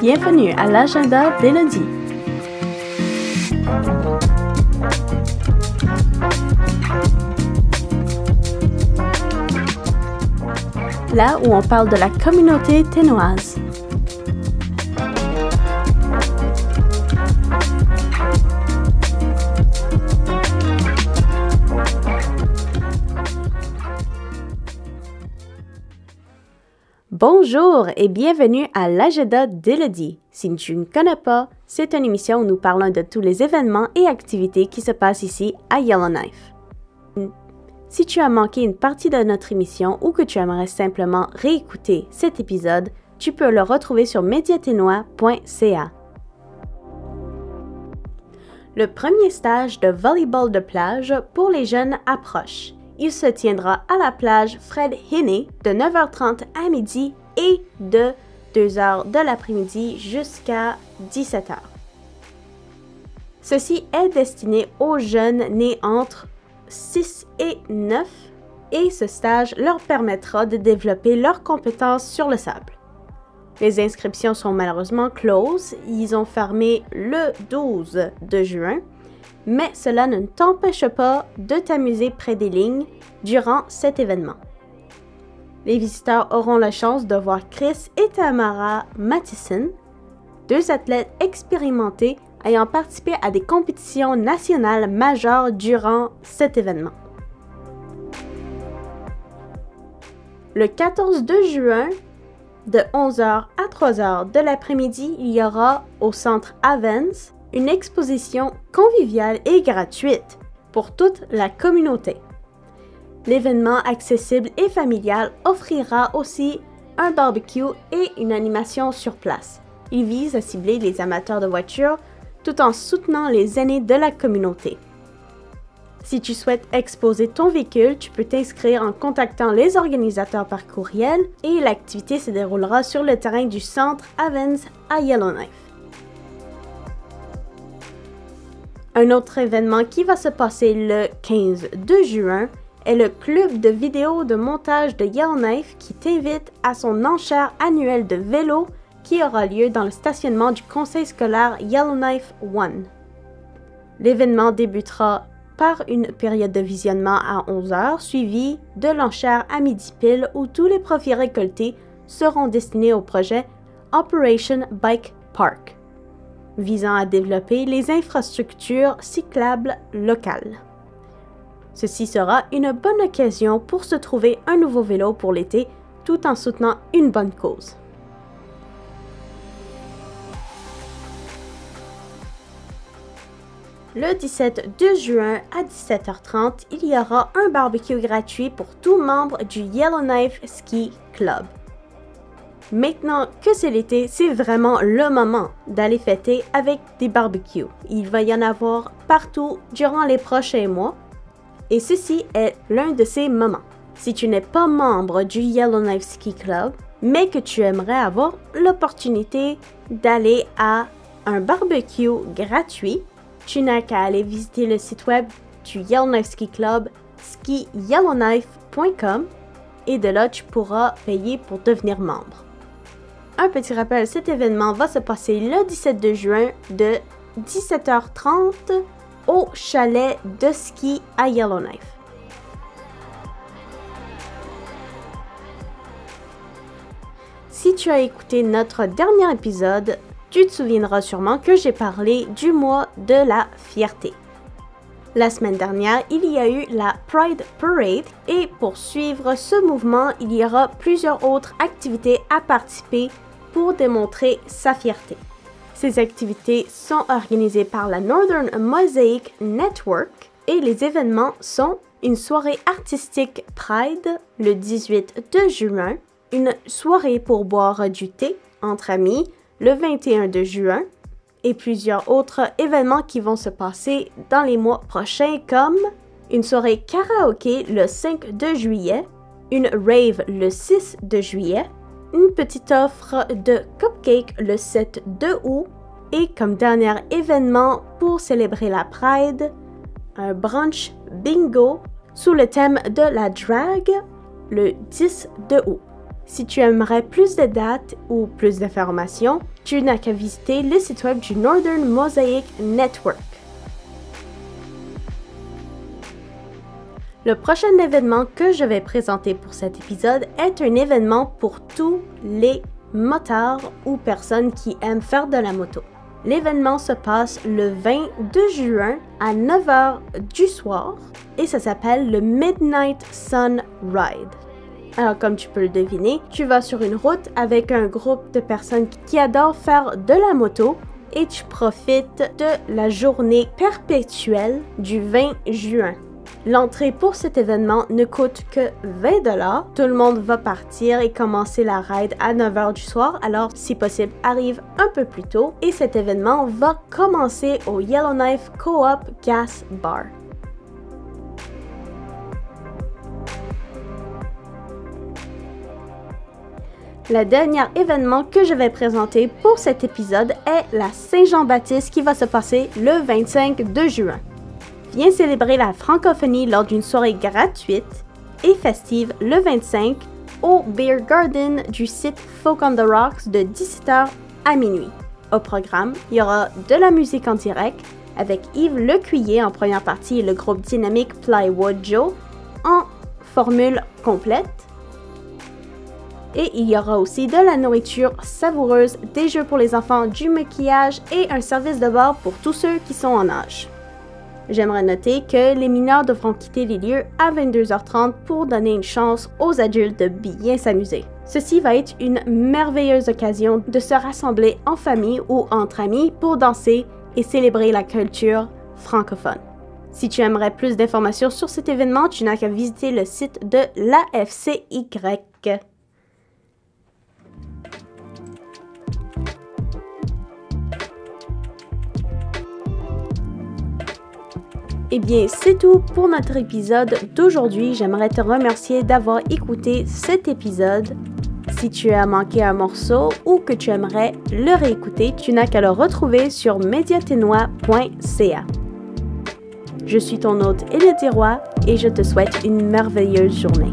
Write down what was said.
Bienvenue à l'agenda d'Élodie. Là où on parle de la communauté ténoise. Bonjour et bienvenue à l'agenda d'Élodie. Si tu ne connais pas, c'est une émission où nous parlons de tous les événements et activités qui se passent ici à Yellowknife. Si tu as manqué une partie de notre émission ou que tu aimerais simplement réécouter cet épisode, tu peux le retrouver sur mediaténois.ca. Le premier stage de volleyball de plage pour les jeunes approche. Il se tiendra à la plage Fred Hinney de 9h30 à midi et de 2h de l'après-midi jusqu'à 17h. Ceci est destiné aux jeunes nés entre 6 et 9 et ce stage leur permettra de développer leurs compétences sur le sable. Les inscriptions sont malheureusement closes, ils ont fermé le 12 de juin, mais cela ne t'empêche pas de t'amuser près des lignes durant cet événement. Les visiteurs auront la chance de voir Chris et Tamara Mathison, deux athlètes expérimentés ayant participé à des compétitions nationales majeures durant cet événement. Le 14 juin, de 11h à 3h de l'après-midi, il y aura au Centre Avens une exposition conviviale et gratuite pour toute la communauté. L'événement accessible et familial offrira aussi un barbecue et une animation sur place. Il vise à cibler les amateurs de voitures tout en soutenant les aînés de la communauté. Si tu souhaites exposer ton véhicule, tu peux t'inscrire en contactant les organisateurs par courriel et l'activité se déroulera sur le terrain du Centre Avens à Yellowknife. Un autre événement qui va se passer le 15 juin est le club de vidéo de montage de Yellowknife qui t'invite à son enchère annuelle de vélo qui aura lieu dans le stationnement du conseil scolaire Yellowknife 1. L'événement débutera par une période de visionnement à 11h suivie de l'enchère à midi pile où tous les profits récoltés seront destinés au projet Operation Bike Park, visant à développer les infrastructures cyclables locales. Ceci sera une bonne occasion pour se trouver un nouveau vélo pour l'été tout en soutenant une bonne cause. Le 17 juin à 17h30, il y aura un barbecue gratuit pour tout membre du Yellowknife Ski Club. Maintenant que c'est l'été, c'est vraiment le moment d'aller fêter avec des barbecues. Il va y en avoir partout durant les prochains mois et ceci est l'un de ces moments. Si tu n'es pas membre du Yellowknife Ski Club, mais que tu aimerais avoir l'opportunité d'aller à un barbecue gratuit, tu n'as qu'à aller visiter le site web du Yellowknife Ski Club, skiyellowknife.com, et de là, tu pourras payer pour devenir membre. Un petit rappel, cet événement va se passer le 17 juin de 17h30 au chalet de ski à Yellowknife. Si tu as écouté notre dernier épisode, tu te souviendras sûrement que j'ai parlé du mois de la fierté. La semaine dernière, il y a eu la Pride Parade et pour suivre ce mouvement, il y aura plusieurs autres activités à participer pour démontrer sa fierté. Ces activités sont organisées par la Northern Mosaic Network et les événements sont une soirée artistique Pride le 18 juin, une soirée pour boire du thé entre amis le 21 juin et plusieurs autres événements qui vont se passer dans les mois prochains comme une soirée karaoké le 5 juillet, une rave le 6 juillet, une petite offre de cupcakes le 7 août et comme dernier événement pour célébrer la Pride, un brunch bingo sous le thème de la drag le 10 de août. Si tu aimerais plus de dates ou plus d'informations, tu n'as qu'à visiter le site web du Northern Mosaic Network. Le prochain événement que je vais présenter pour cet épisode est un événement pour tous les motards ou personnes qui aiment faire de la moto. L'événement se passe le 22 juin à 9h du soir et ça s'appelle le Midnight Sun Ride. Alors comme tu peux le deviner, tu vas sur une route avec un groupe de personnes qui adorent faire de la moto et tu profites de la journée perpétuelle du 20 juin. L'entrée pour cet événement ne coûte que 20 $. Tout le monde va partir et commencer la ride à 9h du soir, alors si possible, arrive un peu plus tôt. Et cet événement va commencer au Yellowknife Co-op Gas Bar. Le dernier événement que je vais présenter pour cet épisode est la Saint-Jean-Baptiste qui va se passer le 25 de juin. Viens célébrer la francophonie lors d'une soirée gratuite et festive le 25 au Beer Garden du site Folk on the Rocks de 17h à minuit. Au programme, il y aura de la musique en direct avec Yves Lecuyer en première partie et le groupe dynamique Plywood Joe en formule complète. Et il y aura aussi de la nourriture savoureuse, des jeux pour les enfants, du maquillage et un service de bar pour tous ceux qui sont en âge. J'aimerais noter que les mineurs devront quitter les lieux à 22h30 pour donner une chance aux adultes de bien s'amuser. Ceci va être une merveilleuse occasion de se rassembler en famille ou entre amis pour danser et célébrer la culture francophone. Si tu aimerais plus d'informations sur cet événement, tu n'as qu'à visiter le site de l'AFCY. Eh bien, c'est tout pour notre épisode d'aujourd'hui. J'aimerais te remercier d'avoir écouté cet épisode. Si tu as manqué un morceau ou que tu aimerais le réécouter, tu n'as qu'à le retrouver sur mediatenois.ca. Je suis ton hôte Elodie Roy et je te souhaite une merveilleuse journée.